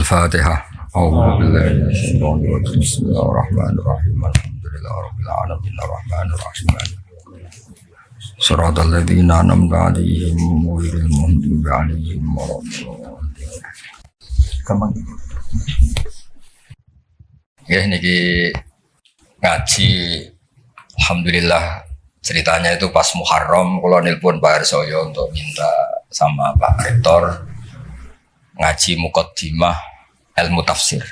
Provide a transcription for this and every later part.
Al-Fatihah. A'udzubillahi minasyaitonir rajim. Bismillahirrahmanirrahim. Alhamdulillahirabbil alamin arrahmanir rahim. Shiratal ladzina an'amta 'alaihim ghairil maghdubi 'alaihim waladdallin. Gampang. Ya niki ngaji alhamdulillah ceritanya itu pas Muharram kula nelpon Pak Harsoyo untuk minta sama Pak Rektor ngaji muqaddimah ilmu tafsir.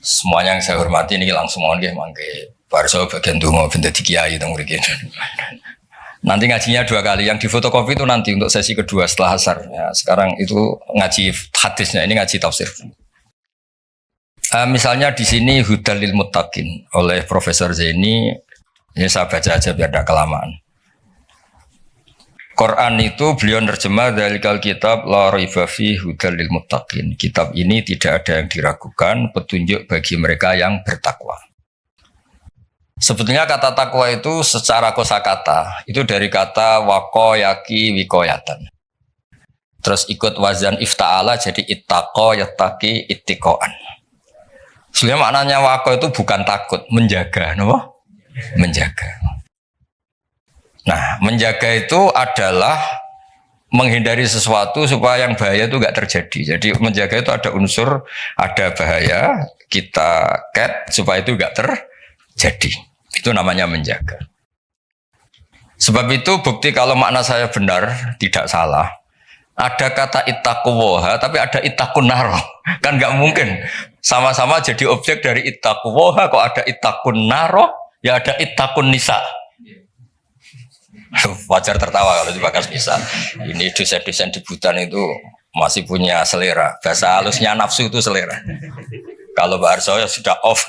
Semuanya yang saya hormati ini langsung mohon nggih mangke Pak Harsoyo bagian donga ben dadi kiai teng mriki. Nanti ngajinya 2 kali, yang di fotokopi itu nanti untuk sesi kedua setelah asar. Ya, sekarang itu ngaji hadisnya, ini ngaji tafsir. Misalnya di sini Hudal lil Muttaqin oleh Profesor Zaini, ini saya baca aja biar tidak kelamaan. Quran itu beliau nerjemah dari kitab la raiba fi hudal lil muttaqin. Kitab ini tidak ada yang diragukan, petunjuk bagi mereka yang bertakwa. Sebetulnya kata takwa itu secara kosakata itu dari kata waqo yaki wikoyatan. Terus ikut wazan ifta'ala jadi ittaqo yattaqi ittiqoan. Sebenarnya maknanya waqo itu bukan takut, menjaga, no? Menjaga. Nah, menjaga itu adalah menghindari sesuatu supaya yang bahaya itu enggak terjadi. Jadi menjaga itu ada unsur, ada bahaya, kita cat supaya itu enggak terjadi. Itu namanya menjaga. Sebab itu bukti kalau makna saya benar, tidak salah. Ada kata ittaquwoha, tapi ada ittaqun naro. Kan enggak mungkin. Sama-sama jadi objek dari ittaquwoha, kok ada ittaqun naro, ya ada ittaqun nisa. Wajar tertawa kalau dibahas bisa. Ini dosen-dosen di Butan itu masih punya selera. Bahasa halusnya nafsu itu selera. Kalau Pak Harsoyo sudah off.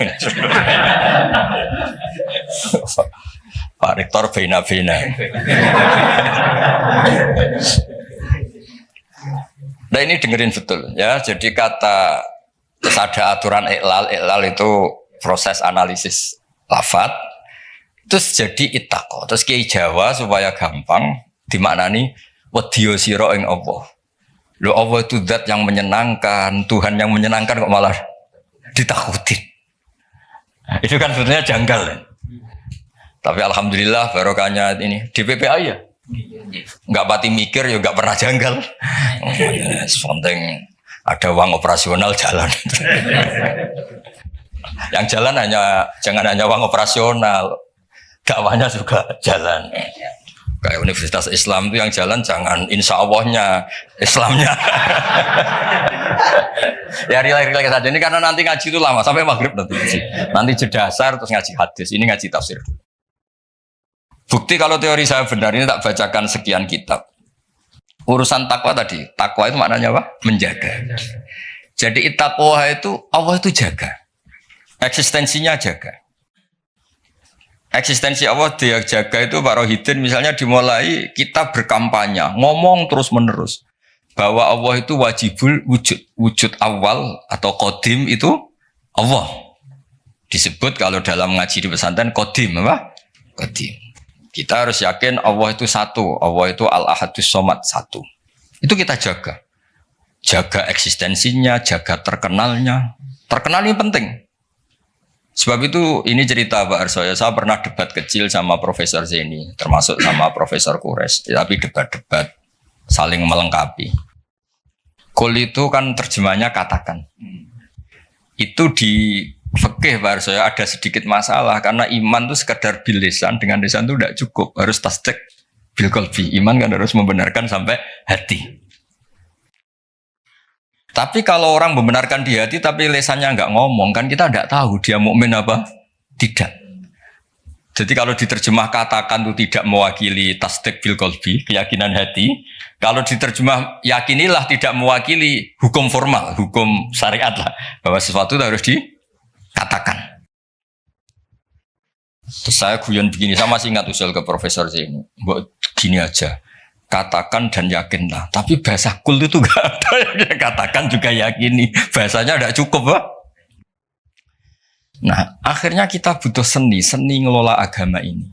Pak Rektor bina-bina. Nah ini dengerin betul ya. Jadi kata terus ada aturan iqlal itu proses analisis lafadz. Terus jadi ittaqo. Terus kiai Jawa supaya gampang dimaknani wedya sira ing Allah. Lho Allah itu zat yang menyenangkan, Tuhan yang menyenangkan kok malah ditakutin. Nah, itu kan sebetulnya janggal. Tapi alhamdulillah barokahnya ini DPPA ya. Enggak pati mikir ya enggak pernah janggal. Penting ada uang operasional jalan. Yang jalan jangan hanya uang operasional. Dakwahnya juga jalan. Kayak Universitas Islam itu yang jalan jangan insya Allahnya Islamnya. Ya relax saja ini karena nanti ngaji itu lama sampai maghrib nanti. Nanti jeda asar terus ngaji hadis. Ini ngaji tafsir. Bukti kalau teori saya benar ini tak bacakan sekian kitab. Urusan takwa tadi, takwa itu maknanya apa? Menjaga. Jadi taqwa itu Allah itu jaga. Eksistensinya jaga. Eksistensi Allah dia jaga itu Pak Rohidin misalnya dimulai kita berkampanye ngomong terus menerus bahwa Allah itu wajibul wujud awal atau qadim itu Allah disebut kalau dalam ngaji di pesantren qadim apa? Qadim. Kita harus yakin Allah itu satu, Allah itu al-ahadus somad satu. Itu kita jaga eksistensinya, jaga terkenalnya. Terkenal ini penting. Sebab itu ini cerita Pak Harsoyo, saya pernah debat kecil sama Profesor Zaini, termasuk sama Profesor Kures, tapi debat-debat saling melengkapi. Kul itu kan terjemahnya katakan. Itu di fikih Pak Harsoyo ada sedikit masalah karena iman itu sekedar bil lisan, dengan lisan itu tidak cukup, harus tasdik bil qalbi. Iman kan harus membenarkan sampai hati. Tapi kalau orang membenarkan di hati tapi lesannya enggak ngomong kan kita enggak tahu dia mukmin apa tidak. Jadi kalau diterjemah katakan itu tidak mewakili tasdik bil qalbi, keyakinan hati. Kalau diterjemah yakinilah tidak mewakili hukum formal, hukum syariat lah bahwa sesuatu itu harus dikatakan. Terus saya guyon begini, saya masih ingat usul ke Profesor Zaini, buat gini aja. Katakan dan yakinlah. Tapi bahasa kul itu enggak ada yang katakan juga yakini. Bahasanya enggak cukup, Pak. Nah, akhirnya kita butuh seni ngelola agama ini.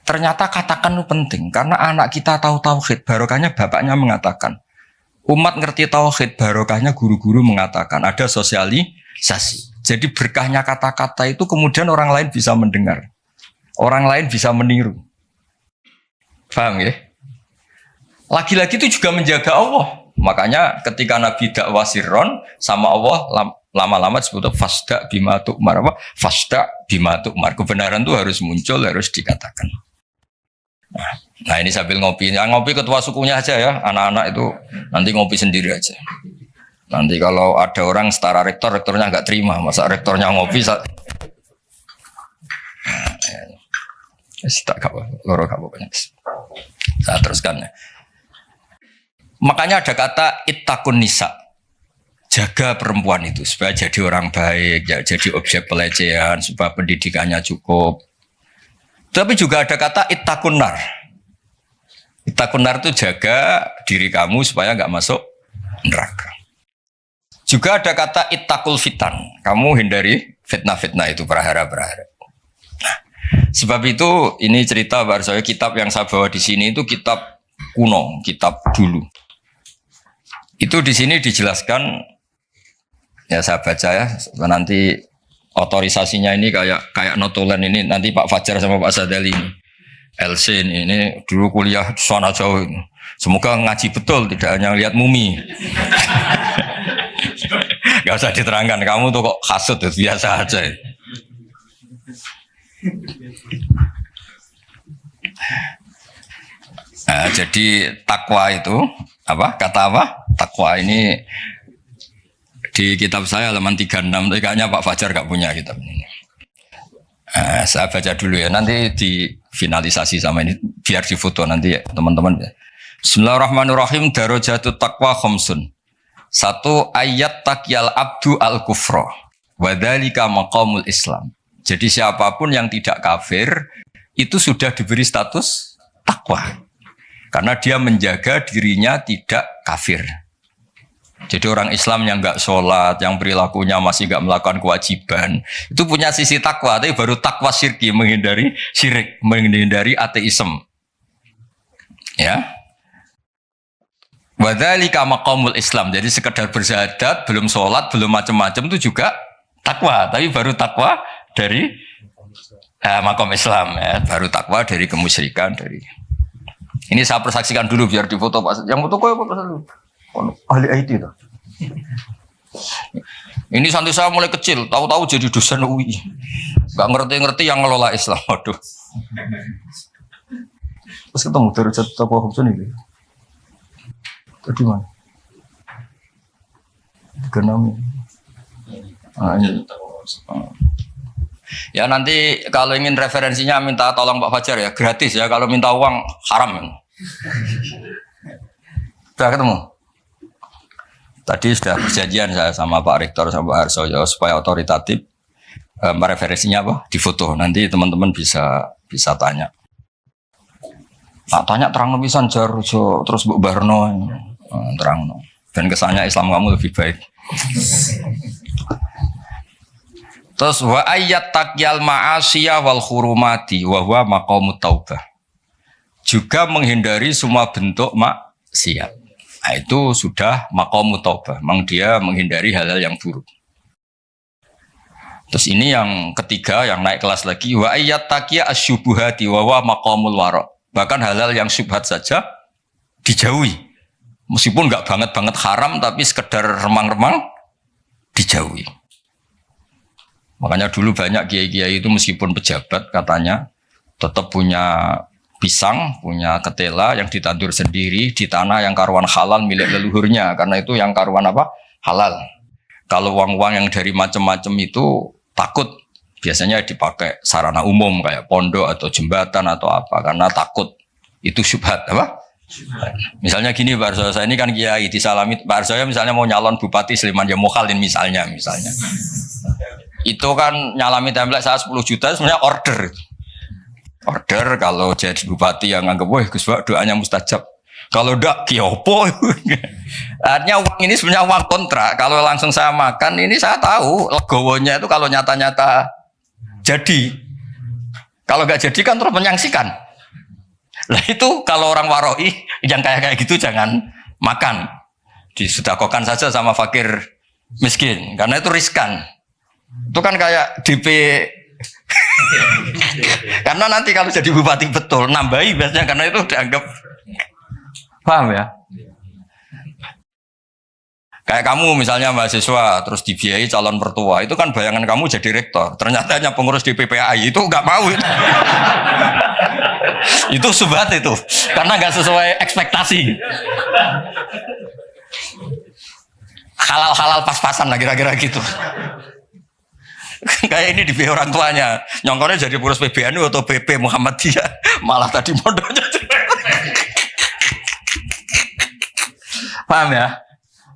Ternyata katakan itu penting karena anak kita tahu tauhid, barokahnya bapaknya mengatakan Umat ngerti tauhid, barokahnya guru-guru mengatakan ada sosialisasi. Jadi berkahnya kata-kata itu kemudian orang lain bisa mendengar. Orang lain bisa meniru. Paham ya? Lagi-lagi itu juga menjaga Allah. Makanya ketika Nabi dakwah sirron sama Allah lama-lama disebut fasda bima tu'mar apa? Fasda bima tu'mar. Kebenaran itu harus muncul, harus dikatakan. Nah ini sambil ngopi. Yang ngopi ketua sukunya aja ya. Anak-anak itu nanti ngopi sendiri aja. Nanti kalau ada orang setara rektor, rektornya nggak terima. Masa rektornya ngopi tak loro banyak. Saya teruskan ya. Makanya ada kata ittaqun nisa. Jaga perempuan itu supaya jadi orang baik, jadi objek pelecehan, supaya pendidikannya cukup. Tapi juga ada kata ittaqun nar. Ittaqun nar itu jaga diri kamu supaya nggak masuk neraka. Juga ada kata ittaqul fitan. Kamu hindari fitnah-fitnah itu, prahara-prahara. Nah, sebab itu ini cerita baru saya, kitab yang saya bawa di sini itu kitab kuno, kitab dulu. Itu di sini dijelaskan, ya saya baca ya, nanti otorisasinya ini kayak notulen ini, nanti Pak Fajar sama Pak Sadali ini. LC ini dulu kuliah di sana jauh. Semoga ngaji betul, tidak hanya lihat mumi. Gak usah diterangkan, kamu tuh kok hasut tuh, biasa aja. Nah, jadi takwa itu apa? Kata apa? Takwa ini di kitab saya halaman 36, tapi kayaknya Pak Fajar gak punya kitab ini. Nah, saya baca dulu ya, nanti difinalisasi sama ini, biar difoto nanti ya, teman-teman. Bismillahirrahmanirrahim. Darajatut taqwa khamsun. 1 ayat takyal abdu al kufra wa dzalika maqamul Islam. Jadi siapapun yang tidak kafir itu sudah diberi status takwa. Karena dia menjaga dirinya tidak kafir. Jadi orang Islam yang enggak sholat, yang perilakunya masih enggak melakukan kewajiban, itu punya sisi takwa, tapi baru takwa syirki, menghindari syirik, menghindari ateisme. Ya. Wa dzalika maqamul Islam. Jadi sekedar bersyahadat, belum sholat, belum macam-macam itu juga takwa, tapi baru takwa dari maqam Islam ya, baru takwa dari kemusyrikan dari. Ini saya persaksikan dulu biar difoto Pak. Yang foto kok apa dulu? Ahli IT itu. Ini santri saya mulai kecil, tahu-tahu jadi dosen UI. Gak ngerti-ngerti yang ngelola Islam. Waduh. Terus ketemu dari Taqwa Hubsun ini. Tadi mana? Genami. Ini. Ya nanti kalau ingin referensinya minta tolong Pak Fajar ya, gratis ya. Kalau minta uang haram. Sudah ketemu? Tadi sudah perjanjian saya sama Pak Rektor sama Pak Harsoyo supaya otoritatif referensinya apa? Difoto. Nanti teman-teman bisa tanya. Tak tanya terang pisan jar terus Bu Barno terang. Dan kesannya Islam kamu lebih baik. Terus wa ayat takyal ma'asiyah wal khurumati wa huwa maqamut taubah. Juga menghindari semua bentuk maksiat. Nah, itu sudah maqamut taubah. Memang dia menghindari hal-hal yang buruk. Terus ini yang ketiga yang naik kelas lagi wa ayat taqiya asyubuhati wa huwa maqamul wara. Bahkan hal-hal yang syubhat saja dijauhi. Meskipun enggak banget haram tapi sekedar remang-remang dijauhi. Makanya dulu banyak kiai-kiai itu meskipun pejabat katanya tetap punya pisang, punya ketela yang ditandur sendiri di tanah yang karuan halal milik leluhurnya. Karena itu yang karuan apa? Halal. Kalau uang-uang yang dari macam-macam itu takut biasanya dipakai sarana umum kayak pondok atau jembatan atau apa karena takut itu syubhat apa? Misalnya gini Pak Arsoyo, saya ini kan kiai disalami Pak Arsoyo misalnya mau nyalon bupati Sleman ya Mukhalin misalnya. Itu kan nyalami template saya 10 juta sebenarnya order. Order kalau jadi bupati yang anggap wah Gus Pak doanya mustajab. Kalau ndak kiopo. Artinya uang ini sebenarnya uang kontrak. Kalau langsung saya makan ini saya tahu legowonya itu kalau nyata-nyata jadi. Kalau nggak jadi kan terus menyangsikan. Lah itu kalau orang waroi yang kayak gitu jangan makan. Disedekahkan saja sama fakir miskin karena itu riskan. Itu kan kayak DP. Karena nanti kalau jadi bupati betul nambahi biasanya karena itu dianggap paham ya. Kayak kamu misalnya mahasiswa terus dibiayai calon mertua itu kan bayangan kamu jadi rektor. Ternyata hanya pengurus di PPAI itu nggak mau itu. Itu subhat itu karena nggak sesuai ekspektasi. Halal pas-pasan lah kira-kira gitu. Kayak ini dibiayai orang tuanya, nyongkornya jadi pengurus PBNU atau PP Muhammadiyah, malah tadi modalnya. Paham ya?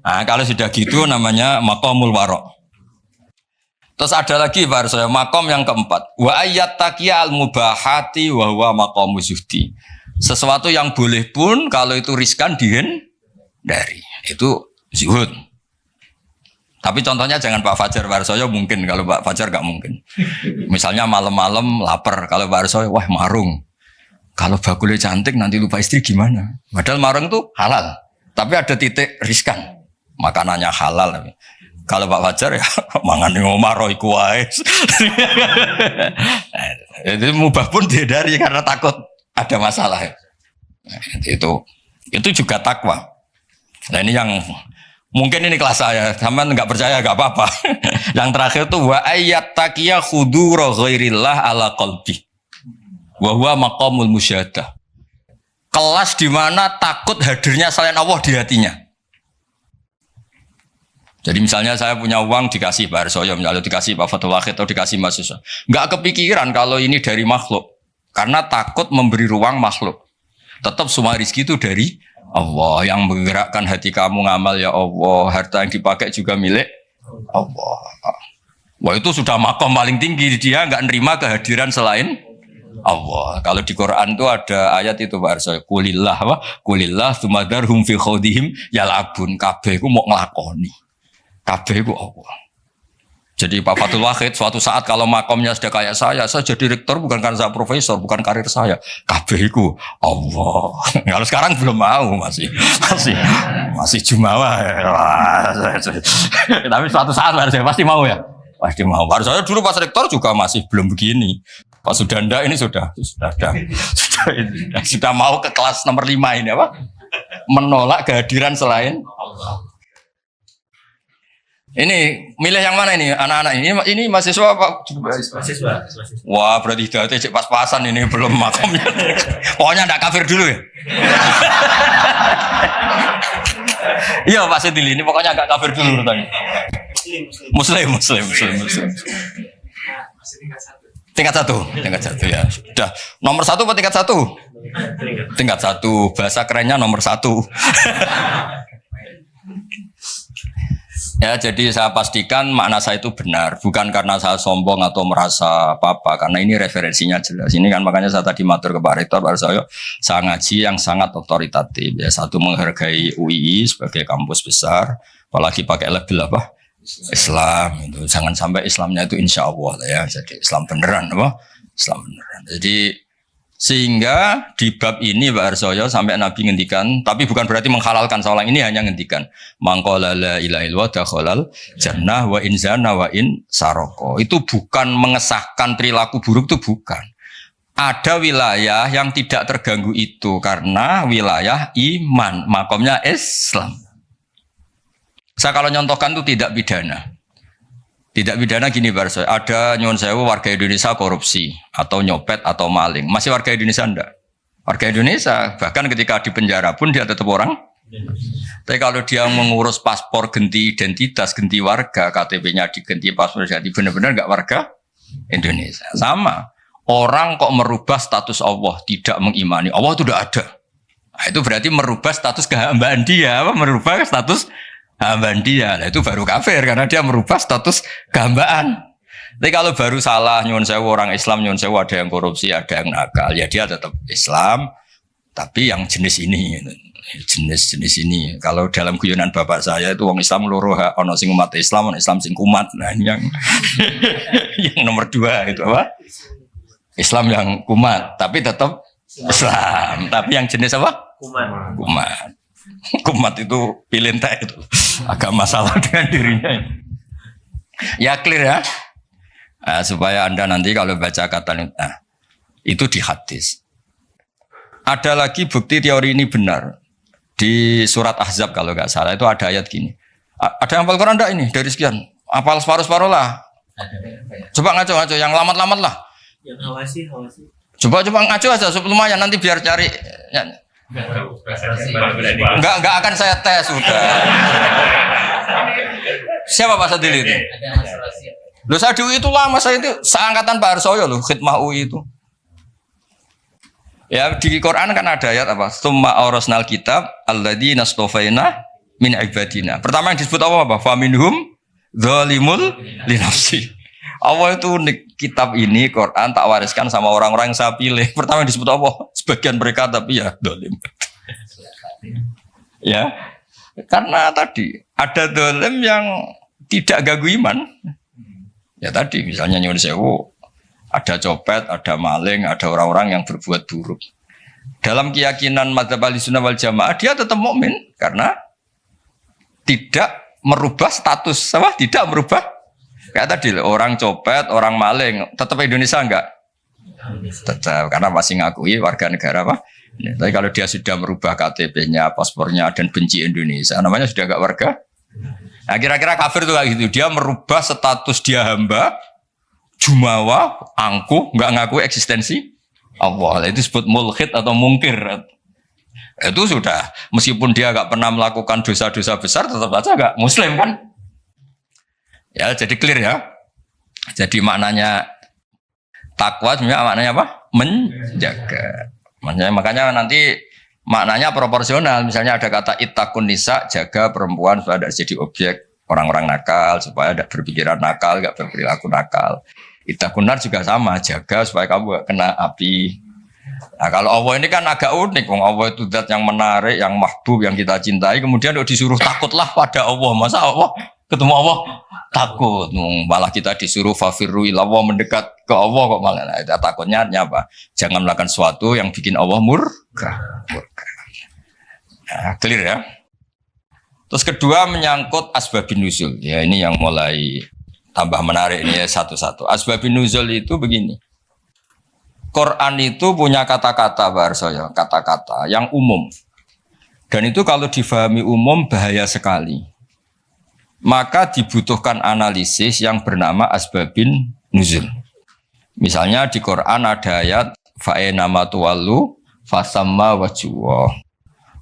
Nah, kalau sudah gitu namanya maqamul warok. Terus ada lagi Pak Arsoyo, makom yang keempat. Wa ayat taqiyal mubahati wa huwa maqamu zuhdi. Sesuatu yang boleh pun kalau itu riskan dihindari. Itu zuhud. Tapi contohnya jangan Pak Fajar, Pak Arsoyo mungkin, kalau Pak Fajar gak mungkin. Misalnya malam-malam lapar, kalau Pak Arsoyo wah marung. Kalau bakulnya cantik nanti lupa istri gimana? Padahal marung itu halal. Tapi ada titik riskan. Makanannya halal. Kalau Pak Fajar ya mangan ngomaro iku wae. Itu mubah pun dihindari karena takut ada masalah. Itu juga takwa. Nah ini yang mungkin ini kelas saya, sampean nggak percaya nggak apa-apa. Yang terakhir tuh wa ayat taqiya khudura ghairillah ala qalbi. Wa huwa maqamul musyahadah. Kelas di mana takut hadirnya selain Allah di hatinya. Jadi misalnya saya punya uang dikasih Pak Arsoyo, misalnya dikasih Pak Fatul Wahid atau dikasih mahasiswa. Nggak kepikiran kalau ini dari makhluk. Karena takut memberi ruang makhluk. Tetap semua rezeki itu dari Allah yang menggerakkan hati kamu ngamal ya Allah, harta yang dipakai juga milik Allah. Wah itu sudah makom paling tinggi, dia nggak nerima kehadiran selain Allah. Kalau di Quran itu ada ayat itu Pak Arso, kulillah wa kulillah sumadarhum fi khawdihim yal'abun, kabeh ku mau nglakoni. Kabeh ku Allah. Jadi Pak Fatul Wahid suatu saat kalau makomnya sudah kayak saya jadi rektor bukan karena saya profesor, bukan karir saya. Kabehku Allah. Kalau sekarang belum mau masih jumawa. Tapi suatu saat saya pasti mau ya. Pasti mau. Baru saya dulu pas rektor juga masih belum begini. Pas sudah ndak ini sudah mau ke kelas nomor 5 ini apa? Menolak kehadiran selain Allah. Ini milih yang mana ini anak-anak ini mahasiswa apa? Mahasiswa. Wah berarti hidayatnya cek pas-pasan ini belum makomnya. Pokoknya ndak kafir dulu ya. Iya Pak Sedili ini pokoknya agak kafir dulu tadi. Muslim. Tingkat satu ya. Sudah nomor 1 apa tingkat 1? Tingkat 1. Bahasa kerennya nomor 1. Ya, jadi saya pastikan makna saya itu benar, bukan karena saya sombong atau merasa apa-apa, karena ini referensinya jelas. Ini kan makanya saya tadi matur ke Pak Rektor, saya ngaji yang sangat otoritatif. Ya, satu menghargai UII sebagai kampus besar, apalagi pakai label apa? Islam. Itu jangan sampai Islamnya itu insya Allah ya, jadi Islam beneran apa? Islam beneran. Jadi sehingga di bab ini Pak Arsoyo sampai Nabi ngendikan, tapi bukan berarti menghalalkan seorang, ini hanya ngendikan mangqala la ilaha illallah dakhalal jannah wa in zana wa in saroko. Itu bukan mengesahkan perilaku buruk, itu bukan. Ada wilayah yang tidak terganggu itu karena wilayah iman, makomnya Islam. Saya kalau nyontohkan itu tidak pidana. Tidak pidana gini Pak Arsoyo, ada nyuwun sewu warga Indonesia korupsi atau nyopet atau maling, masih warga Indonesia enggak? Warga Indonesia, bahkan ketika di penjara pun dia tetap orang. Tapi kalau dia mengurus paspor ganti identitas, ganti warga, KTP-nya diganti, paspor ganti, benar-benar enggak warga Indonesia. Sama, orang kok merubah status Allah, tidak mengimani Allah itu tidak ada. Nah, itu berarti merubah status kehambaan dia, merubah status hambaan dia, nah itu baru kafir karena dia merubah status kehambaan. Tapi kalau baru salah, nyuwun sewu orang Islam, nyuwun sewu ada yang korupsi, ada yang nakal, ya dia tetap Islam, tapi yang jenis ini, jenis ini. Kalau dalam guyonan bapak saya itu orang Islam loro, ono sing umat Islam, ono Islam sing kumat. Nah ini yang yang nomor 2 itu apa? Islam yang kumat, tapi tetap Islam, tapi yang jenis apa? Kumat. Kumat itu pilintek itu. Agak masalah dengan dirinya. Ya clear ya. Nah, supaya Anda nanti kalau baca kata itu di hadis. Ada lagi bukti teori ini benar. Di surat Ahzab kalau nggak salah itu ada ayat gini. Ada yang hafal Quran enggak ini dari sekian? Hafal separuh-separuh lah. Coba ngaco-ngaco yang lamat-lamat lah. Yang hawasi. Coba ngaco aja lumayan nanti biar cari. Enggak akan saya tes sudah. Siapa Pak Sadili itu? Loh saya di UI itu lama, saya itu seangkatan Pak Harsoyo loh, khidmah UI itu. Ya di Quran kan ada ayat apa? Tsumma aurasnal kitab alladzina nastofaina min ibadina. Pertama yang disebut apa? Faminhum zalimul linafsi. Allah itu unik, kitab ini Quran tak wariskan sama orang-orang yang saya pilih. Pertama yang disebut apa? Sebagian mereka tapi ya zalim. Ya. Karena tadi ada zalim yang tidak ganggu iman. Ya tadi misalnya nyuwun sewu, ada copet, ada maling, ada orang-orang yang berbuat buruk. Dalam keyakinan madzhab Ahlussunnah wal Jamaah dia tetap mukmin karena tidak merubah status, apa? Tidak merubah. Kayak tadi orang copet, orang maling, tetap Indonesia enggak? Tetap karena masih ngakui warga negara apa? Tapi kalau dia sudah merubah KTP-nya, paspornya dan benci Indonesia, namanya sudah enggak warga. Nah, kira-kira kafir itu kayak gitu. Dia merubah status dia hamba, jumawa, angkuh, nggak ngaku eksistensi Allah. Itu disebut mulhid atau mungkir. Itu sudah, meskipun dia nggak pernah melakukan dosa-dosa besar, tetap saja nggak Muslim kan? Ya, jadi clear ya. Jadi maknanya takwa sebenarnya maknanya apa? Menjaga. Makanya nanti maknanya proporsional. Misalnya ada kata ittaqun nisa, jaga perempuan supaya tidak jadi objek orang-orang nakal, supaya tidak berpikiran nakal, tidak berperilaku nakal. Ittaqun nar juga sama, jaga supaya kamu gak kena api. Nah, kalau Allah ini kan agak unik. Allah itu zat yang menarik, yang mahbub, yang kita cintai. Kemudian disuruh takutlah pada Allah. Masa Allah ketemu Allah takut? Malah kita disuruh fafirru ilallah, mendekat ke Allah kok malah. Nah, takutnya apa? Jangan melakukan sesuatu yang bikin Allah murka. Nah, clear ya. Terus kedua menyangkut asbabun nuzul. Ya ini yang mulai tambah menarik ini ya, satu-satu. Asbabun nuzul itu begini. Quran itu punya kata-kata Barsoyo, kata-kata yang umum. Dan itu kalau difahami umum bahaya sekali. Maka dibutuhkan analisis yang bernama asbabun nuzul. Misalnya di Quran ada ayat fa'inama tuwallu fasamma wajhuwa.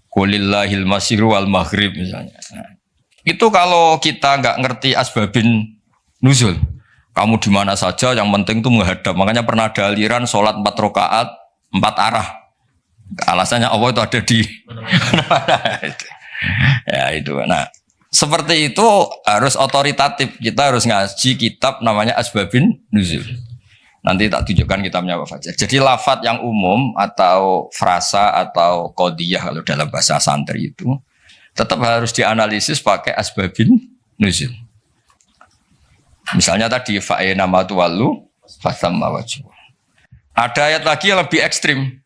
Qulillahil masyriqu wal maghrib misalnya. Nah, itu kalau kita nggak ngerti asbabun nuzul, kamu di mana saja yang penting itu menghadap. Makanya pernah ada aliran sholat 4 rakaat 4 arah. Alasannya Allah itu ada di mana? Ya itu. Nah, seperti itu harus otoritatif. Kita harus ngaji kitab namanya asbabun nuzul. Nanti tak tunjukkan kitabnya apa saja. Jadi lafadz yang umum atau frasa atau qodiyah kalau dalam bahasa santri itu tetap harus dianalisis pakai asbabun nuzul. Misalnya tadi fa'ina matuwallu fasamma wajhu. Ada ayat lagi yang lebih ekstrim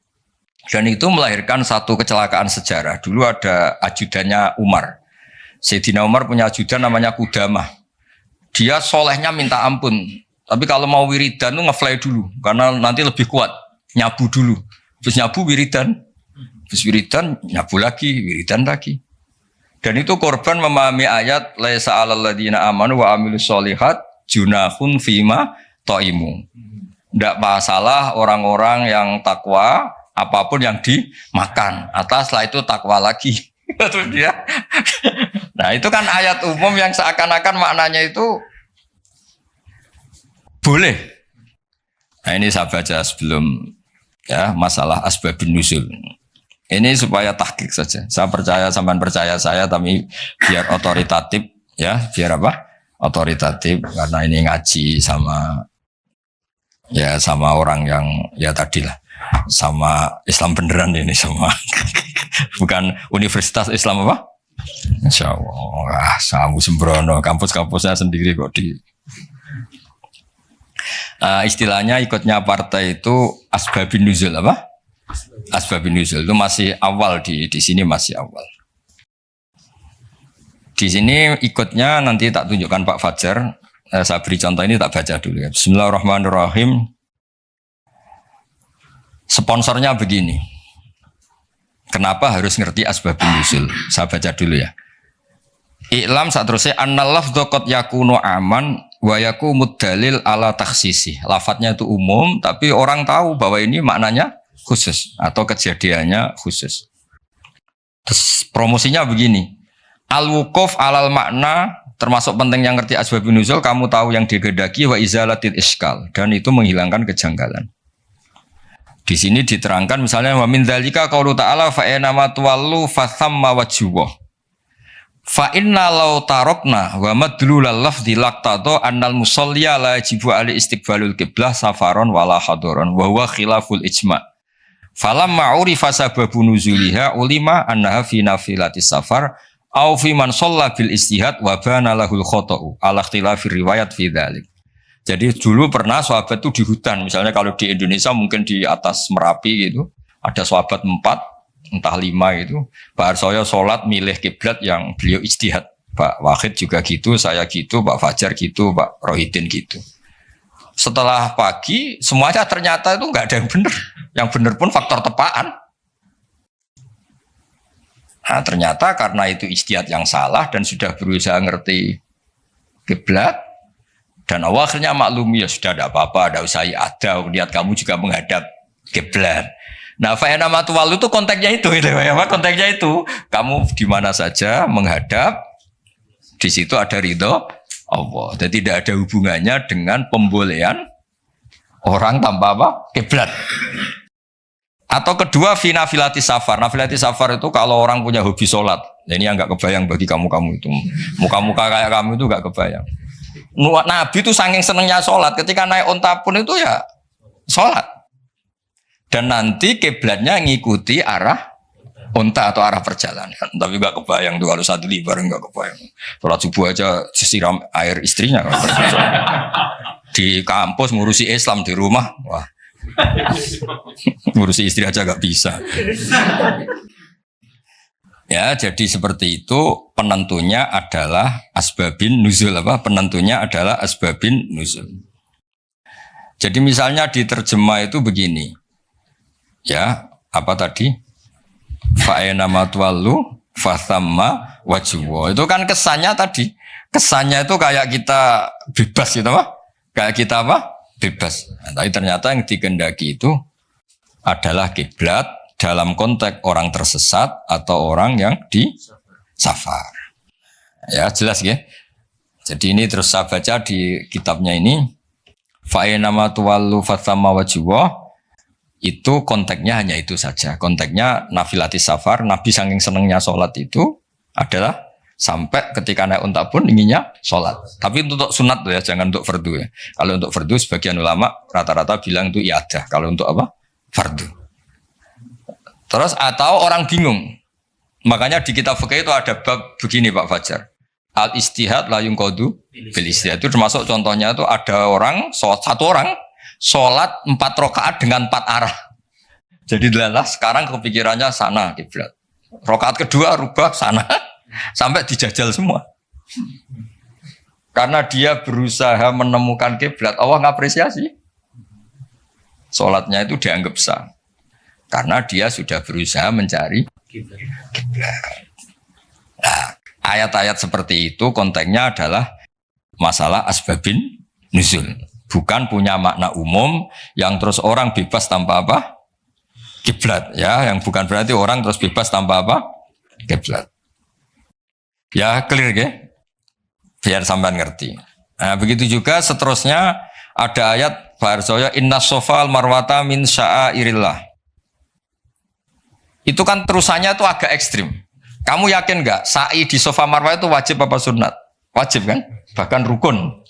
dan itu melahirkan satu kecelakaan sejarah. Dulu ada ajudannya Umar. Sayyidina Umar punya ajudan namanya Qudamah. Dia solehnya minta ampun. Tapi kalau mau wiridan tuh ngefly dulu, karena nanti lebih kuat. Nyabu dulu, terus nyabu wiridan, terus wiridan nyabu lagi, wiridan lagi. Dan itu korban memahami ayat laisa 'alal ladzina amanu wa amilus sholihat junahun fima taimu. Tidak masalah orang-orang yang takwa apapun yang dimakan. Atas setelah itu takwa lagi. Terus dia. Nah itu kan ayat umum yang seakan-akan maknanya itu boleh. Nah ini saya baca sebelum ya masalah asbabun nuzul. Ini supaya tahqiq saja. Saya percaya sampean percaya saya, tapi biar otoritatif ya, biar apa? Otoritatif karena ini ngaji sama ya sama orang yang ya tadilah sama Islam beneran ini semua. Bukan Universitas Islam apa? Insya Allah, kamu sembrono, kampus-kampusnya sendiri kok di. Istilahnya ikutnya partai itu asbabun nuzul apa? Asbabun nuzul itu masih awal di sini masih awal. Di sini ikutnya nanti tak tunjukkan Pak Fajar. Saya beri contoh ini tak baca dulu ya. Bismillahirrahmanirrahim. Sponsornya begini. Kenapa harus ngerti asbabun nuzul? Saya baca dulu ya. I'lam saat terusnya annal lafdhu qad yakunu aman wa yakumud dalil ala takhsisi. Lafadznya itu umum tapi orang tahu bahwa ini maknanya khusus atau kejadiannya khusus. Terus promosinya begini. Al-wukuf alal makna termasuk penting yang ngerti asbabun nuzul, kamu tahu yang digedaki wa izalatil iskal dan itu menghilangkan kejanggalan. Di sini diterangkan misalnya wa min dzalika qaulu ta'ala fa inna ma tuwallu fa thamma wajhuh. Fa inna law tarakna wa madlulal lafdzi laqtado annal musalliya la yajibu ali istiqbalul qiblah safaron wala hadaron wa huwa khilaful ijma'. Falamma urifa sababun nuzuliha ulima annaha fi nafilatis safar au fi man shalla bil istihad wa bana lahul khata'u ala ikhtilafir riwayat fi dzalik. Jadi dulu pernah sahabat itu di hutan, misalnya kalau di Indonesia mungkin di atas Merapi gitu, ada sahabat 4, entah 5 gitu. Pak Arsoyo sholat milih kiblat yang beliau ijtihad. Pak Wahid juga gitu, saya gitu, Pak Fajar gitu, Pak Rohidin gitu. Setelah pagi semuanya ternyata itu nggak ada yang benar. Yang benar pun faktor tepaan. Nah, ternyata karena itu ijtihad yang salah dan sudah berusaha ngerti kiblat dan Allah akhirnya maklumi ya sudah ada apa-apa, ada usai ada niat kamu juga menghadap kiblat. Nah, fa'ina matuwal itu konteksnya itu ya, konteksnya itu kamu di mana saja menghadap di situ ada ridho Allah. Dan tidak ada hubungannya dengan pembolehan orang tanpa apa? Kiblat. Atau kedua finafilati safar. Nafilati safar itu kalau orang punya hobi sholat. Ya ini yang nggak kebayang bagi kamu-kamu itu. Muka-muka kayak kamu itu nggak kebayang. Nabi itu saking senengnya sholat. Ketika naik onta pun itu ya sholat. Dan nanti kiblatnya ngikuti arah onta atau arah perjalanan. Tapi nggak kebayang tuh kalau satu libar nggak kebayang. Sholat subuh aja disiram air istrinya. Di kampus ngurusi Islam di rumah. Wah. Ngurusi istri aja gak bisa. Ya, jadi seperti itu penentunya adalah asbabin nuzul apa? Penentunya adalah asbabin nuzul. Jadi misalnya di terjemah itu begini. Ya, apa tadi? Fa'ena matwallu fathamma wajhu. Itu kan kesannya tadi. Kesannya itu kayak kita bebas gitu apa? Kayak kita apa? Bebas. Nah, tapi ternyata yang dikehendaki itu adalah kiblat dalam konteks orang tersesat atau orang yang di safar. Ya jelas ya. Jadi ini terus saya baca di kitabnya ini. Fa'inama tuwallu fathamma wajhuh. Itu konteksnya hanya itu saja. Konteksnya nafilatis safar. Nabi saking senengnya sholat itu adalah sampai ketika naik unta pun inginnya sholat. Tapi untuk sunat tuh ya, jangan untuk fardu ya. Kalau untuk fardu sebagian ulama rata-rata bilang itu iadah. Kalau untuk apa? Fardu. Terus atau orang bingung. Makanya di kitab fikih itu ada bab begini Pak Fajar. Al istihad la yunqadu bil istihad. Itu termasuk contohnya itu ada orang satu orang sholat 4 rakaat dengan 4 arah. Jadi adalah sekarang kepikirannya sana kiblat. Rakaat kedua rubah sana. Sampai dijajal semua. Karena dia berusaha menemukan kiblat, Allah ngapresiasi. Sholatnya itu dianggap sah. Karena dia sudah berusaha mencari kiblat. Nah, ayat-ayat seperti itu konteksnya adalah masalah asbabin nuzul. Bukan punya makna umum yang terus orang bebas tanpa apa? Kiblat. Ya, yang bukan berarti orang terus bebas tanpa apa? Kiblat. Ya clear ya, biar sampean ngerti. Nah begitu juga seterusnya ada ayat Barsoya inna sofal marwata min sya'airillah. Itu kan terusannya itu agak ekstrim. Kamu yakin nggak sa'i di sofa marwah itu wajib apa sunat? Wajib kan? Bahkan rukun.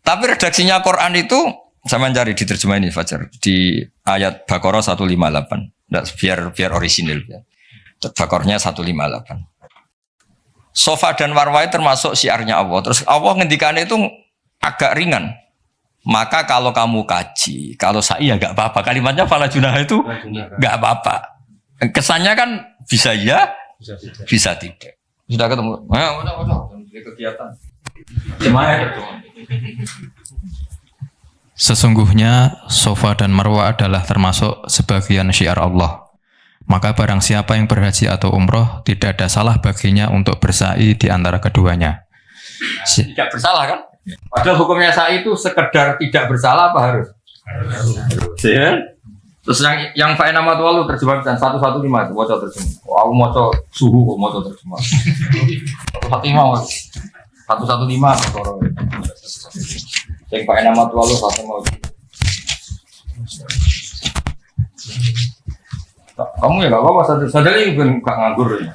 Tapi redaksinya Quran itu saya mencari di terjemah ini Fajar di ayat Baqarah 158. Nggak, biar orisinil ya. Baqarahnya 158. Sofa dan marwah termasuk syiarnya Allah. Terus Allah ngendikannya itu agak ringan. Maka kalau kamu kaji, kalau sa'i ya gak apa-apa. Kalimatnya fala junah itu gak apa-apa. Kesannya kan bisa ya, bisa tidak. Sudah ketemu. Udah. Kegiatan. Semuanya itu. Sesungguhnya Safa dan Marwah adalah termasuk sebagian syiar Allah. Maka barang siapa yang berhaji atau umroh, tidak ada salah baginya untuk bersa'i di antara keduanya. Tidak bersalah kan? Padahal hukumnya sa'i itu sekedar tidak bersalah apa harus? Harus. Ya? Terus yang fa'in nama tua lu terjemahkan 115 itu wajah terjemah. Aku mau suhu, mau terjemah. 115 motor. Yang fa'in nama tua lu satu mau. Kamu ya gak apa-apa, sadari bukan gak nganggur ya.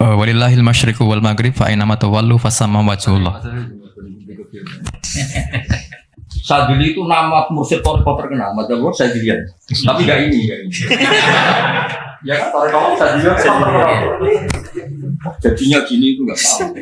Walillahil masyriqu wal maghrib fa aina ma tawallu fasamma wajhullah. Sadili itu nama mursyid Toriko terkenal, Madzhab Sadilian. Tapi gak ini. Ya kan Toriko Sadilian terkenal. Jadinya gini itu gak tahu.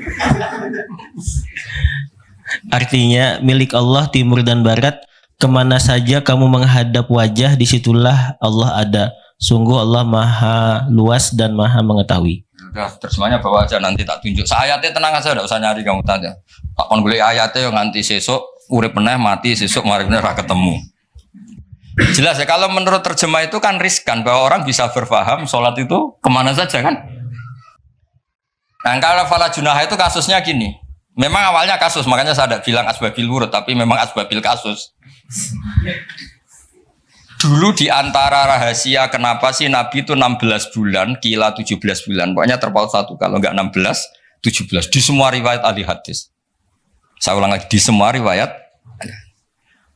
Artinya milik Allah timur dan barat. Kemana saja kamu menghadap wajah, disitulah Allah ada. Sungguh Allah maha luas dan maha mengetahui. Udah terjemahnya bawa aja, nanti tak tunjuk. Ayatnya tenang aja, tidak usah nyari kamu tanya. Tak kon boleh ayatnya yang nanti sesuk urip meneh mati sesuk mari meneh ra ketemu. Jelas ya, kalau menurut terjemah itu kan riskan bahwa orang bisa berpaham sholat itu kemana saja kan. Nah kalau fala junah itu kasusnya gini. Memang awalnya kasus, makanya saya tidak bilang asbabil wurud, tapi memang asbabil kasus. Dulu di antara rahasia kenapa sih Nabi itu 16 bulan, kila 17 bulan, pokoknya terpaut satu, kalau enggak 16, 17, di semua riwayat ahli hadis. Saya ulang lagi, di semua riwayat,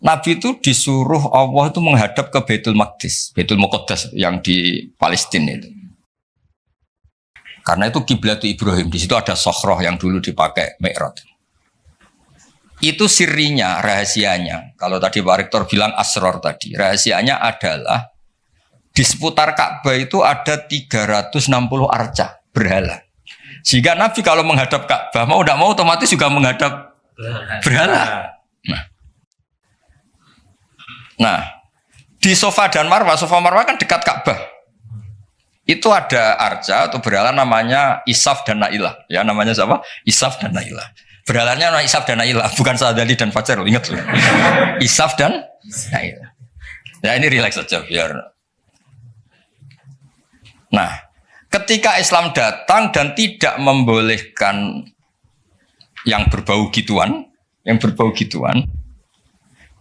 Nabi itu disuruh Allah itu menghadap ke Baitul Maqdis, Baitul Muqaddas yang di Palestina itu. Karena itu kiblat Ibrahim, di situ ada sokhroh yang dulu dipakai Mi'raj. Itu sirinya, rahasianya. Kalau tadi Pak Rektor bilang asror tadi, rahasianya adalah di seputar Ka'bah itu ada 360 arca berhala. Sehingga Nabi kalau menghadap Ka'bah mau tidak mau otomatis juga menghadap berhala. Nah, di Safa dan Marwah, Safa Marwah kan dekat Ka'bah. Itu ada arca atau berhala namanya Isaf dan Nailah. Ya namanya siapa? Isaf dan Nailah. Berhalanya nama Isaf dan Nailah, bukan Sadali dan Fajar, ingat loh. Isaf dan Nailah. Ya ini relax saja biar. Nah, ketika Islam datang dan tidak membolehkan yang berbau gituan,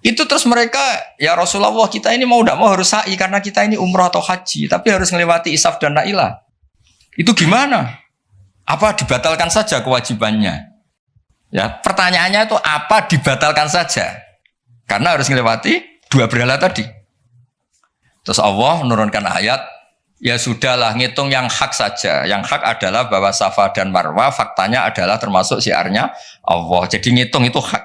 itu terus mereka, ya Rasulullah kita ini mau tidak mau harus sa'i karena kita ini umrah atau haji, tapi harus melewati Isaf dan Nailah. Itu gimana? Apa dibatalkan saja kewajibannya? Ya, pertanyaannya itu apa dibatalkan saja? Karena harus melewati dua berhala tadi. Terus Allah menurunkan ayat, ya sudahlah ngitung yang hak saja. Yang hak adalah bahwa Safa dan Marwah faktanya adalah termasuk syiarnya Allah. Jadi ngitung itu hak.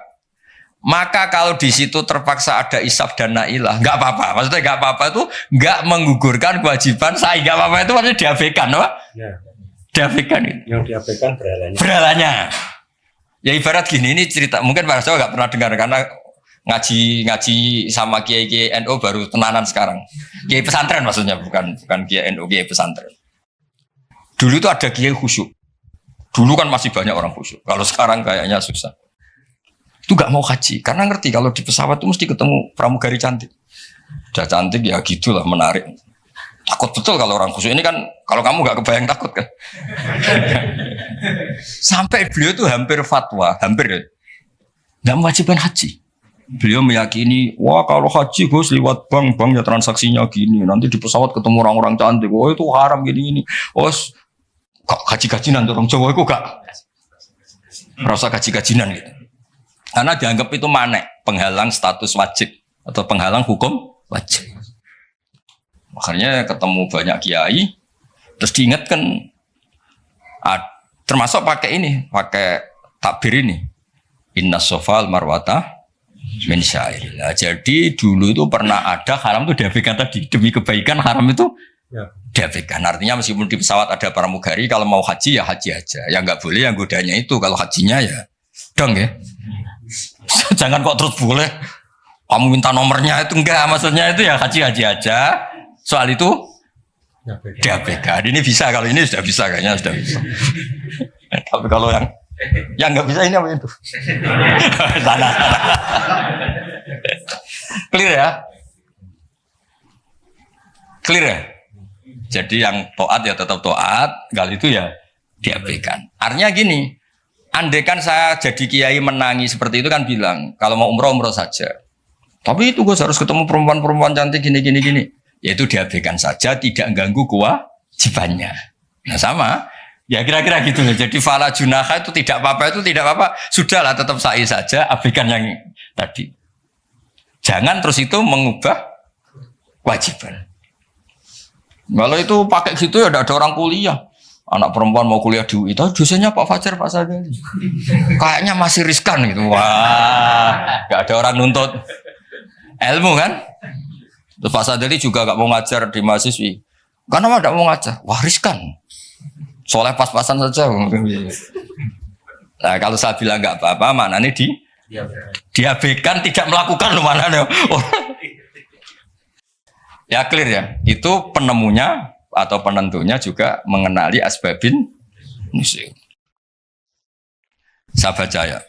Maka kalau di situ terpaksa ada Isaf dan Nailah, nggak apa-apa. Maksudnya nggak apa-apa itu nggak menggugurkan kewajiban saya. Nggak apa-apa itu maksudnya diabaikan, apa? Ya. Diabaikan itu. Yang diabaikan berhalanya. Berhalanya. Ya ibarat gini, ini cerita mungkin para sahabat nggak pernah dengar karena ngaji sama kiai NU baru tenanan sekarang. Kiai pesantren maksudnya bukan kiai NU, kiai pesantren. Dulu itu ada kiai khusyuk. Dulu kan masih banyak orang khusyuk. Kalau sekarang kayaknya susah. Itu gak mau haji karena ngerti kalau di pesawat itu mesti ketemu pramugari cantik. Udah cantik ya gitulah, menarik. Takut betul kalau orang khusyuk ini kan, kalau kamu gak kebayang takut kan. Sampai beliau tuh hampir fatwa, gak mewajibkan haji. Beliau meyakini, wah kalau haji Gus lewat bank ya transaksinya gini, nanti di pesawat ketemu orang-orang cantik, wah itu haram gini. Oh gaji-gajinan orang Jawa itu gak rasa gaji-gajinan gitu. Karena dianggap itu manek, penghalang status wajib atau penghalang hukum wajib. Makanya ketemu banyak kiai, terus diingatkan, termasuk pakai takbir ini, inna sofal marwata min syairillah. Jadi dulu itu pernah ada haram itu diabaikan tadi, demi kebaikan haram itu diabaikan. Artinya meskipun di pesawat ada pramugari, kalau mau haji ya haji aja. Yang nggak boleh yang godanya itu, kalau hajinya ya dong ya. Jangan kok terus boleh kamu minta nomornya itu, enggak, maksudnya itu ya haji aja. Soal itu diabaikan. Ini bisa, kalau ini sudah bisa, kayaknya sudah bisa. Tapi kalau yang nggak bisa ini apa itu? Sana. Clear ya? Clear ya? Jadi yang taat ya tetap taat, kali itu ya diabaikan. Artinya gini, andaikan saya jadi kiai menangi seperti itu kan bilang, kalau mau umroh saja. Tapi itu gue harus ketemu perempuan-perempuan cantik gini. Ya itu diabaikan saja, tidak ganggu kewajibannya. Nah sama, ya kira-kira gitu. Jadi fala junaha itu tidak apa-apa, sudahlah tetap sa'i saja, abaikan yang tadi. Jangan terus itu mengubah kewajiban. Kalau itu pakai gitu ya ada orang kuliah. Anak perempuan mau kuliah di UI, itu dosennya Pak Fajar, Pak Sadali. Kayaknya masih riskan gitu. Wah, gak ada orang nuntut ilmu kan? Terus Pak Sadali juga gak mau ngajar di mahasiswi. Karena gak mau ngajar. Wah, riskan. Soalnya pas-pasan saja. Nah, kalau saya bilang gak apa-apa, maknanya diabaikan, tidak melakukan maknanya. Ya clear ya, itu penemunya atau penentunya juga mengenali asbabin nusyuk. Saya baca ya.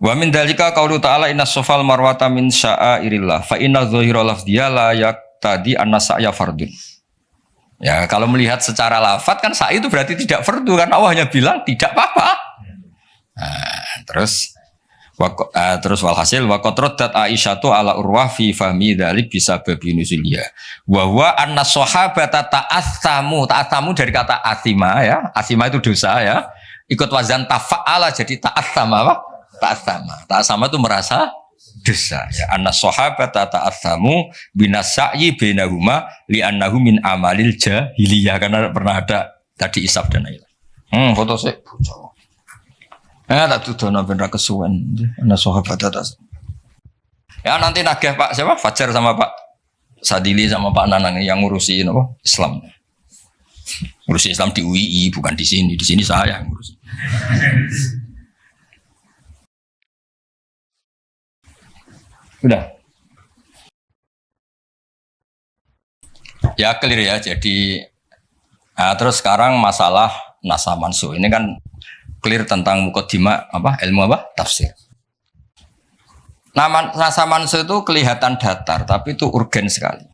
Wa min dalika qaulu ta'ala inna sofal marwata min sya'airillah fa inna dhahira lafdhiya la yaqtadi anna sa'ya fardun. Ya kalau melihat secara lafaz kan sa'i itu berarti tidak fardu kan, Allah hanya bilang tidak apa-apa. Nah, terus walhasil wa qadrat Aisyatu ala Urwah fi fahmi dzalik bisa babi nuzuliya wa huwa anna sahabata ta'assamu dari kata asima ya, asima itu dosa ya, ikut wazan tafa'ala jadi ta'assama apa? Ta'assama itu merasa dosa ya, anna sahabata ta'assamu binasai bainahuma li'annahu min amalil jahiliyah, karena pernah ada tadi isab dan lain. Foto sih bocor. Tak tuduh bener kesuwen. Ana sahabat atas. Ya nanti nagih Pak siapa? Fajar sama Pak Sadili sama Pak Nanang yang ngurusi apa? Islam. Ngurusi Islam di UI bukan di sini. Di sini saya yang ngurus. Udah. Ya clear ya. Jadi terus sekarang masalah nasa mansuh ini kan clear tentang mukaddimah apa ilmu apa tafsir. Nama nasa mansuh itu kelihatan datar tapi itu urgen sekali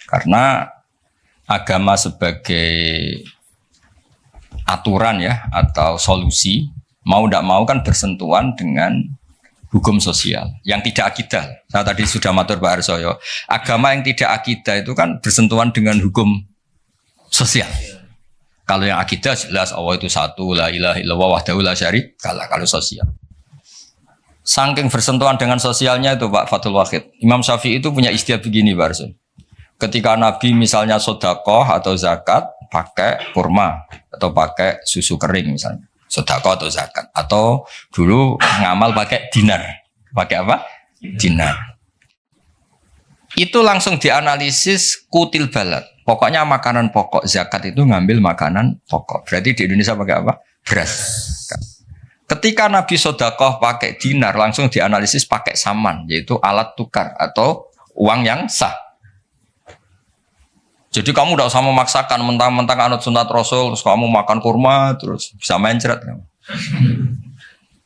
karena agama sebagai aturan ya atau solusi mau tidak mau kan bersentuhan dengan hukum sosial yang tidak akidah. Saya tadi sudah matur Pak Arsoyo, agama yang tidak akidah itu kan bersentuhan dengan hukum sosial. Kalau yang akidah jelas Allah itu satu, la ilaha illallah wahdahu la syarikalah. Kalau sosial, saking bersentuhan dengan sosialnya itu Pak Fathul Wahid, Imam Syafi'i itu punya istilah begini Pak Arso. Ketika Nabi misalnya sodakoh atau zakat pakai kurma atau pakai susu kering misalnya, sodakoh atau zakat, atau dulu ngamal pakai dinar, pakai apa? Dinar. Itu langsung dianalisis kutil balad. Pokoknya makanan pokok zakat itu ngambil makanan pokok. Berarti di Indonesia pakai apa? Beras. Ketika Nabi sodakoh pakai dinar, langsung dianalisis pakai saman, yaitu alat tukar atau uang yang sah. Jadi kamu tidak usah memaksakan mentang-mentang anut sunat Rasul, terus kamu makan kurma, terus bisa mencret.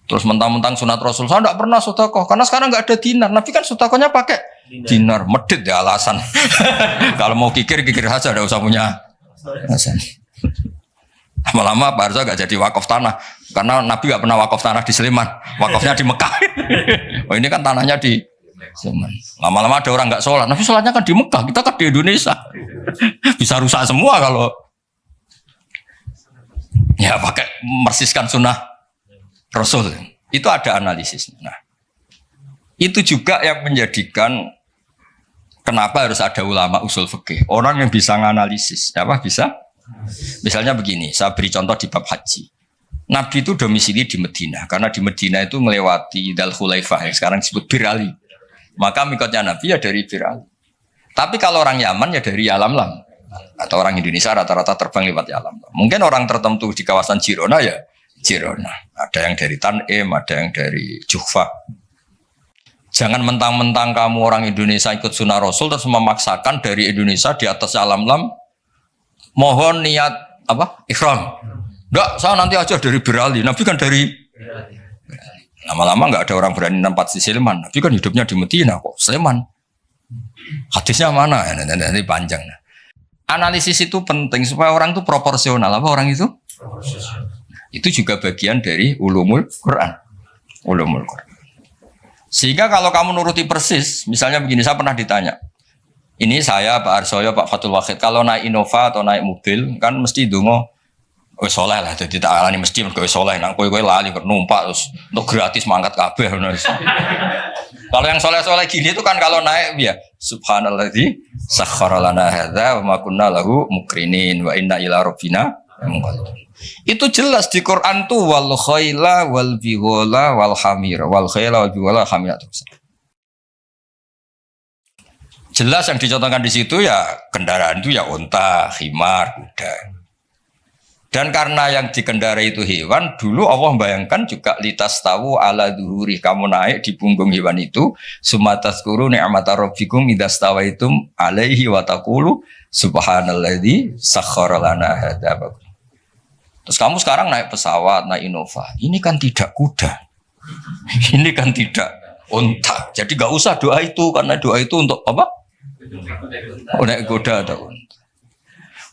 Terus mentang-mentang sunat Rasul, saya tidak pernah sodakoh, karena sekarang nggak ada dinar. Nabi kan sodakohnya pakai dinar, medit ya alasan. Kalau mau kikir saja, tidak usah punya alasan. Lama-lama Pak Arso gak jadi wakaf tanah, karena Nabi gak pernah wakaf tanah di Sleman, wakafnya di Mekah. Oh ini kan tanahnya di Sleman. Lama-lama ada orang gak sholat, Nabi sholatnya kan di Mekah, kita kan di Indonesia. Bisa rusak semua kalau ya pakai mersiskan sunnah Rasul. Itu ada analisis. Nah, itu juga yang menjadikan kenapa harus ada ulama usul fikih, orang yang bisa menganalisis, apa bisa? Misalnya begini, saya beri contoh di bab haji. Nabi itu domisili di Medina, karena di Medina itu melewati Dzul Khulaifah yang sekarang disebut Bir Ali. Maka mikotnya Nabi ya dari Bir Ali. Tapi kalau orang Yaman ya dari Yalamlam, atau orang Indonesia rata-rata terbang lewat Yalamlam. Mungkin orang tertentu di kawasan Jirona ya Jirona. Ada yang dari Tanim, ada yang dari Juhfa. Jangan mentang-mentang kamu orang Indonesia ikut sunnah Rasul terus memaksakan dari Indonesia di atas Yalamlam mohon niat apa? Ihram. Enggak, saya nanti aja dari Berali. Nabi kan dari lama-lama enggak ada orang berani nampak di Sleman. Nabi kan hidupnya di Medina kok. Sleman. Hadisnya mana? Nanti panjang. Analisis itu penting supaya orang itu proporsional. Apa orang itu? Itu juga bagian dari ulumul Quran. Ulumul Quran. Sehingga kalau kamu nuruti persis, misalnya begini, saya pernah ditanya, ini saya, Pak Arsoyo, Pak Fatul Wahid, kalau naik Innova atau naik mobil, kan mesti dungo, soleh lah, jadi tak alani mesti mergo soleh, nang kowe lali numpak terus untuk gratis mangkat kabeh. Kalau yang soleh-soleh gini itu kan kalau naik ya, subhanalladzi sakhkhara lana hadza wa ma kunna lahu mukrinin wa inna ila rabbina munqalibun. Itu jelas di Quran tuh wal khaila wal bighala wal hamira wal khaila wal bighala hamira terus. Jelas yang dicontohkan di situ ya kendaraan itu ya unta, himar, kuda. Dan karena yang dikendarai itu hewan, dulu Allah bayangkan juga litas tawu ala duhuri, kamu naik di punggung hewan itu, sumatazkuru ni'mata rabbikum idastawaitum alaihi wa taqulu subhanalladzi sakhkhara lana hadza. Terus kamu sekarang naik pesawat, naik Innova. Ini kan tidak kuda. Ini kan tidak unta. Jadi gak usah doa itu. Karena doa itu untuk apa? Naik kuda atau unta.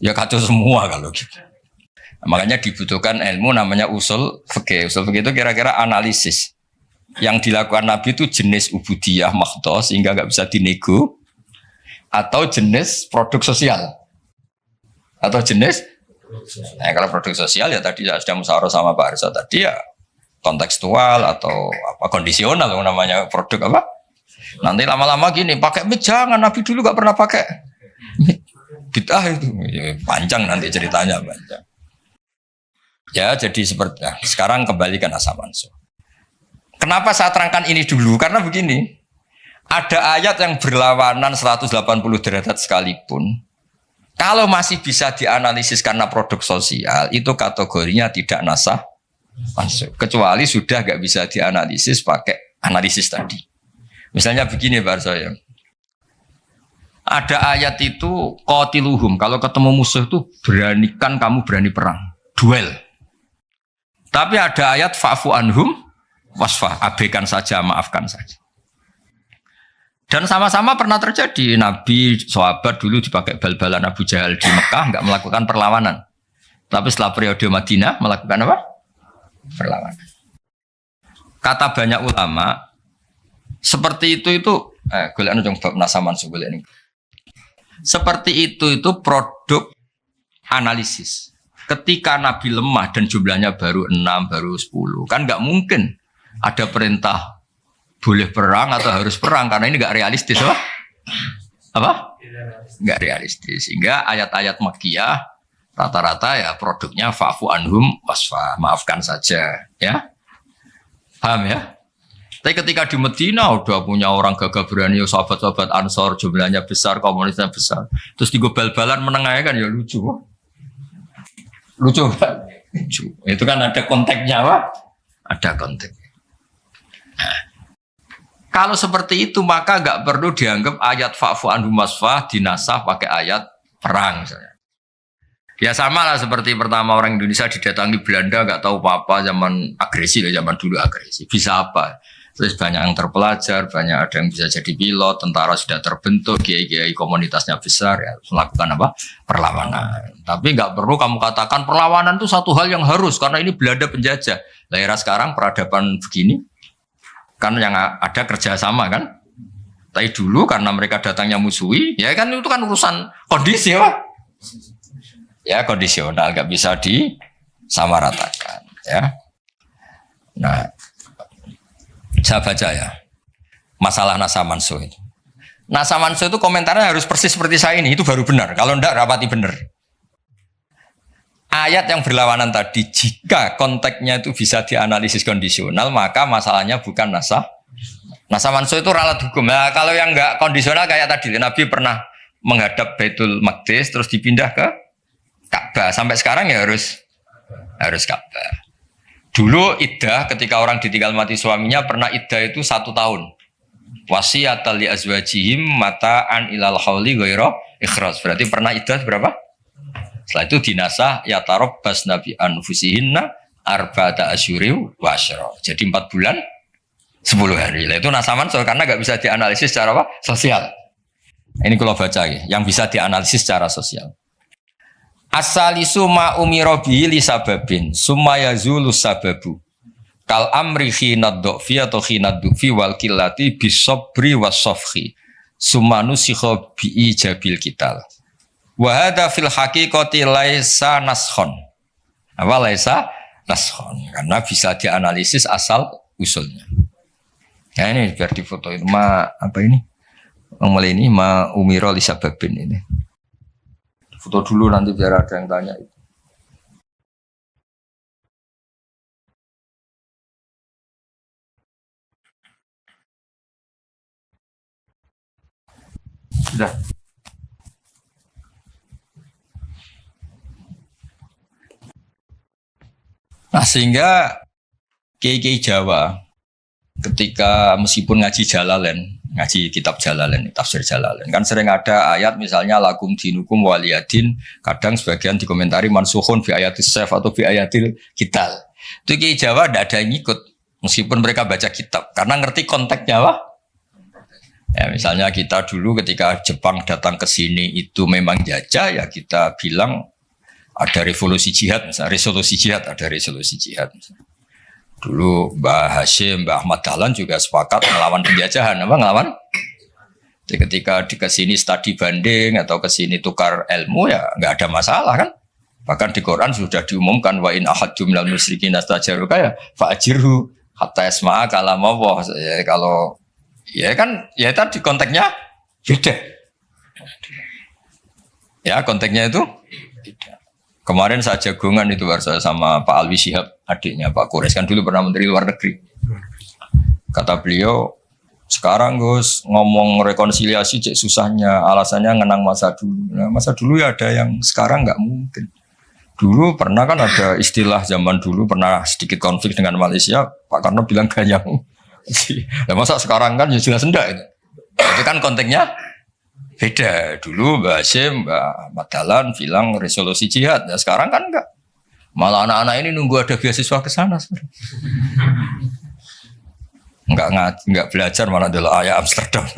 Ya kacau semua kalau gitu. Makanya dibutuhkan ilmu namanya usul fikih. Usul fikih itu kira-kira analisis. Yang dilakukan Nabi itu jenis ubudiyah makhdoh sehingga gak bisa dinego. Atau jenis produk sosial. Atau jenis nah, kalau produk sosial ya tadi sudah musyawarah sama Pak Arso tadi ya kontekstual atau apa kondisional namanya produk apa? Nanti lama-lama gini pakai mic jangan, Nabi dulu gak pernah pakai mic. Bid'ah itu ya, panjang nanti ceritanya panjang. Ya jadi seperti nah, sekarang kembali ke Nasa Mansuh. Kenapa saya terangkan ini dulu? Karena begini, ada ayat yang berlawanan 180 derajat sekalipun. Kalau masih bisa dianalisis karena produk sosial, itu kategorinya tidak nasah mansuh. Kecuali sudah nggak bisa dianalisis pakai analisis tadi. Misalnya begini Pak Arsoyo. Ada ayat itu qatiluhum, kalau ketemu musuh itu beranikan kamu berani perang, duel. Tapi ada ayat fa'fu anhum wasfah, abaikan saja, maafkan saja. Dan sama-sama pernah terjadi. Nabi, sahabat dulu dipakai bal-balan Abu Jahal di Mekah, nggak melakukan perlawanan. Tapi setelah periode Madinah, melakukan apa? Perlawanan. Kata banyak ulama, seperti itu golek nang bab nasaman golek ini. Seperti itu produk analisis. Ketika Nabi lemah dan jumlahnya baru 6, baru 10, kan nggak mungkin ada perintah boleh perang atau harus perang karena ini nggak realistis apa? Nggak realistis. Sehingga ayat-ayat Makkiyah rata-rata ya produknya fa'fu anhum wasfa, maafkan saja, ya. Paham ya? Tapi ketika di Medina udah punya orang gagah berani, sahabat-sahabat Ansor jumlahnya besar, komunitasnya besar. Terus digobal-balan menengahnya kan ya lucu. Lucu kan? Lucu. Itu kan ada konteksnya, Pak. Ada konteks. Nah, kalau seperti itu maka nggak perlu dianggap ayat fa'fu anhum wasfah dinasah pakai ayat perang misalnya. Ya sama lah seperti pertama orang Indonesia didatangi Belanda nggak tahu apa-apa zaman agresi lah, zaman dulu agresi. Bisa apa? Terus banyak yang terpelajar, banyak ada yang bisa jadi pilot, tentara sudah terbentuk, kiai-kiai komunitasnya besar ya melakukan apa? Perlawanan. Tapi nggak perlu kamu katakan perlawanan itu satu hal yang harus karena ini Belanda penjajah. Daerah sekarang peradaban begini. Kan yang ada kerjasama kan, tapi dulu karena mereka datangnya musuhi, ya kan itu kan urusan kondisi ya, ya kondisional, gak bisa disamaratakan, ya. Nah, saya baca ya, masalah nasa mansuh itu. Nasa mansuh itu komentarnya harus persis seperti saya ini, itu baru benar. Kalau enggak rapati benar. Ayat yang berlawanan tadi, jika konteksnya itu bisa dianalisis kondisional, maka masalahnya bukan nasah. Nasah mansuh itu ralat hukum. Nah, kalau yang enggak kondisional kayak tadi, Nabi pernah menghadap Baitul Maqdis, terus dipindah ke Ka'bah. Sampai sekarang ya harus Ka'bah. Dulu iddah ketika orang ditinggal mati suaminya, pernah iddah itu 1 tahun. Wasiyatal li azwajihim mata'an ilal hauli ghaira ikhraj. Berarti pernah iddah berapa? Setelah itu dinasah ya tarabbas nabi anfusihinna arba'ata asyuri wa asyra. Jadi 4 bulan 10 hari. Lah itu nasah mansuh karena nggak bisa dianalisis secara apa? Sosial. Ini kalau baca ya, yang bisa dianalisis secara sosial. Asalisu ma umira bihi li sababin summa yazulu sababu. Kal amri khinad du'fi atau khinad du'fi wal qillati bisabri was-safhi. Summa nusikha bi ijabil kital. Wa hadza fil haqiqati laisa naskhon. Apa laisa naskhon? Karena bisa dianalisis asal usulnya. Ya ini biar difoto itu apa ini? Mulai ini umiro li sababin ini. Foto dulu nanti biar ada yang tanya itu. Sudah. Nah sehingga kiai-kiai Jawa ketika meskipun ngaji Jalalain, ngaji kitab Jalalain, tafsir Jalalain, kan sering ada ayat misalnya lakum dinukum waliyadin, kadang sebagian dikomentari mansukhun fi ayatis saf atau fi ayatil kital. Itu kiai Jawa tidak ada yang ikut meskipun mereka baca kitab karena ngerti konteksnya apa? Ya, misalnya kita dulu ketika Jepang datang ke sini itu memang jajah, ya kita bilang ada revolusi jihad, misalnya resolusi jihad, ada resolusi jihad. Misalnya. Dulu Mbah Hashim, Mbah Ahmad Dahlan juga sepakat melawan penjajahan, apa ngelawan? Jadi ketika di kesini studi banding atau kesini tukar ilmu ya nggak ada masalah kan? Bahkan di Quran sudah diumumkan wa in ahadum minal musyrikin astajaruka ya fa'ajirhu hatta yasma'a kalam Allah. Ya, kalau ya kan ya tadi konteksnya beda. Ya konteksnya itu beda. Kemarin saya jagongan itu sama Pak Alwi Shihab, adiknya Pak Kures, kan dulu pernah Menteri Luar Negeri. Kata beliau, sekarang Gus ngomong rekonsiliasi cek susahnya, alasannya ngenang masa dulu. Nah, masa dulu ya ada yang sekarang nggak mungkin. Dulu pernah kan ada istilah zaman dulu pernah sedikit konflik dengan Malaysia, Pak Karno bilang ganyang. Nah, masa sekarang kan ya jelas enggak itu. Itu kan konteksnya beda. Dulu Mbak Hashim, Mbak Madalan bilang resolusi jihad. Nah, sekarang kan enggak. Malah anak-anak ini nunggu ada beasiswa ke sana. Enggak belajar malah dulu ayah Amsterdam.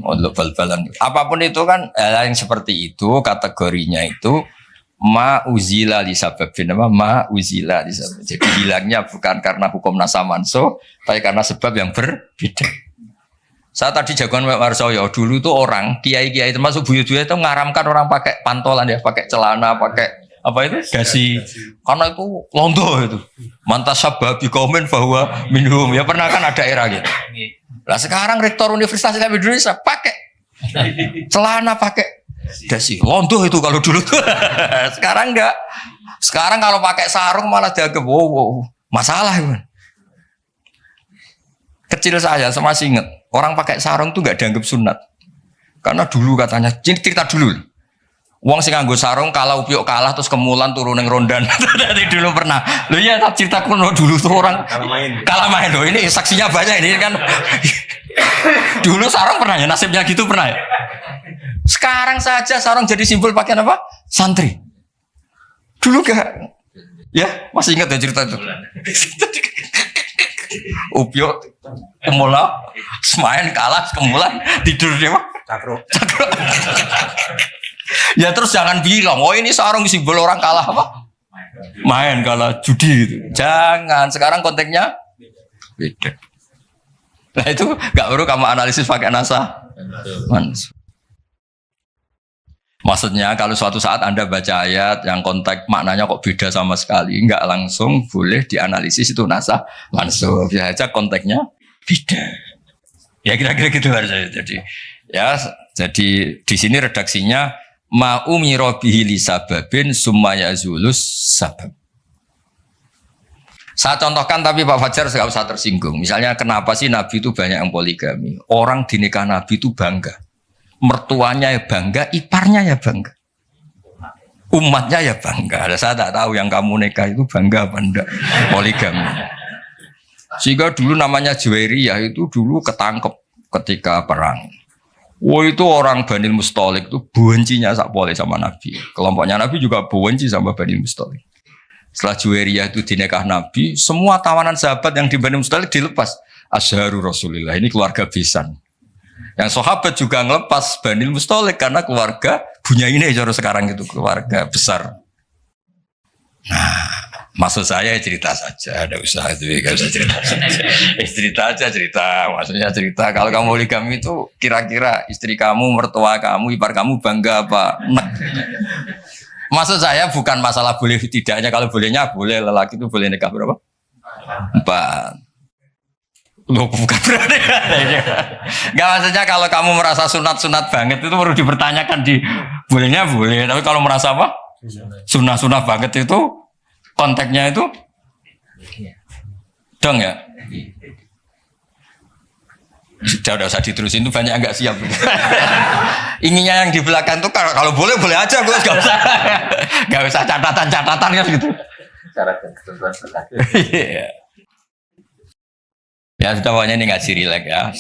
Untuk bal-balan. Apapun itu kan yang seperti itu kategorinya itu ma'uzila li sababin, ma'uzila li sababin. Jadi hilangnya bukan karena hukum nasa manso, tapi karena sebab yang berbeda. Saya tadi jagoan Pak Warsoyo, dulu tuh orang, kiai-kiai termasuk buyut-buyut itu ngaramkan orang pakai pantolan ya, pakai celana, pakai apa itu? Dasi. Karena itu londo itu. Mantas sababi komen bahwa minum. Ya pernah kan ada era gitu. Lah sekarang rektor Universitas Islam Indonesia pakai celana, pakai dasi. Londo itu kalau dulu tuh. Sekarang enggak. Sekarang kalau pakai sarung malah dianggap wow, masalah kan. Kecil saya masih ingat orang pakai sarung tuh nggak dianggap sunat karena dulu katanya cerita dulu uang sing nganggo sarung kalau piok kalah terus kemulan turun yang rondan dari dulu pernah lo ya tak cerita kuno dulu tuh orang kalah main loh ini saksinya banyak ini kan dulu sarung pernah ya nasibnya gitu pernah ya sekarang saja sarung jadi simbol pakaian apa santri dulu gak ya masih ingat ya cerita itu Upyo kemulan semain kalah kemulan tidur dia mah cakro. Ya terus jangan bilang oh ini sarung simbol orang kalah apa main kalah judi gitu. Jangan sekarang konteksnya beda. Nah itu nggak perlu kamu analisis pakai nasa maksudnya kalau suatu saat Anda baca ayat yang konteks maknanya kok beda sama sekali, enggak langsung boleh dianalisis itu nasa langsung bisa aja konteksnya beda. Ya kira-kira gitu harusnya. Jadi di sini redaksinya ma'umira bihi li sababin summa yazulus sabab. Saya contohkan tapi Pak Fajar enggak usah tersinggung. Misalnya kenapa sih Nabi itu banyak yang poligami? Orang di nikah Nabi itu bangga. Mertuanya ya bangga, iparnya ya bangga, umatnya ya bangga. Saya tak tahu yang kamu nikah itu bangga apa enggak poligami. Sehingga dulu namanya Juwairiyah itu dulu ketangkep ketika perang. Wah itu orang Bani Mustalik itu bencinya sak boleh sama Nabi. Kelompoknya Nabi juga benci sama Bani Mustalik. Setelah Juwairiyah itu dinekah Nabi, semua tawanan sahabat yang di Bani Mustalik dilepas. Azharu Rasulillah, ini keluarga besan. Yang sahabat juga ngelepas Bani Mustalik karena keluarga Bunyainah ini sekarang itu keluarga besar. Nah, maksud saya cerita saja, ada usaha itu, gak usah cerita saja. Cerita aja cerita, maksudnya cerita. Kalau kamu poligami itu kira-kira istri kamu, mertua kamu, ipar kamu bangga apa? Nek. Maksud saya bukan masalah boleh tidaknya, kalau bolehnya boleh, lelaki itu boleh nikah berapa? 4. Loh bukan berarti. Gak maksudnya kalau kamu merasa sunat-sunat banget itu perlu dipertanyakan di bolehnya boleh, tapi kalau merasa apa? Sunah-sunah banget itu konteksnya itu dong ya. Sudah usah diterusin itu banyak yang nggak siap. Inginnya yang di belakang tuh kalau boleh boleh aja Gus, nggak usah catatan kan gitu. Syarat dan ketentuan berlaku. Ya sudah pokoknya ini ngaji rileks ya.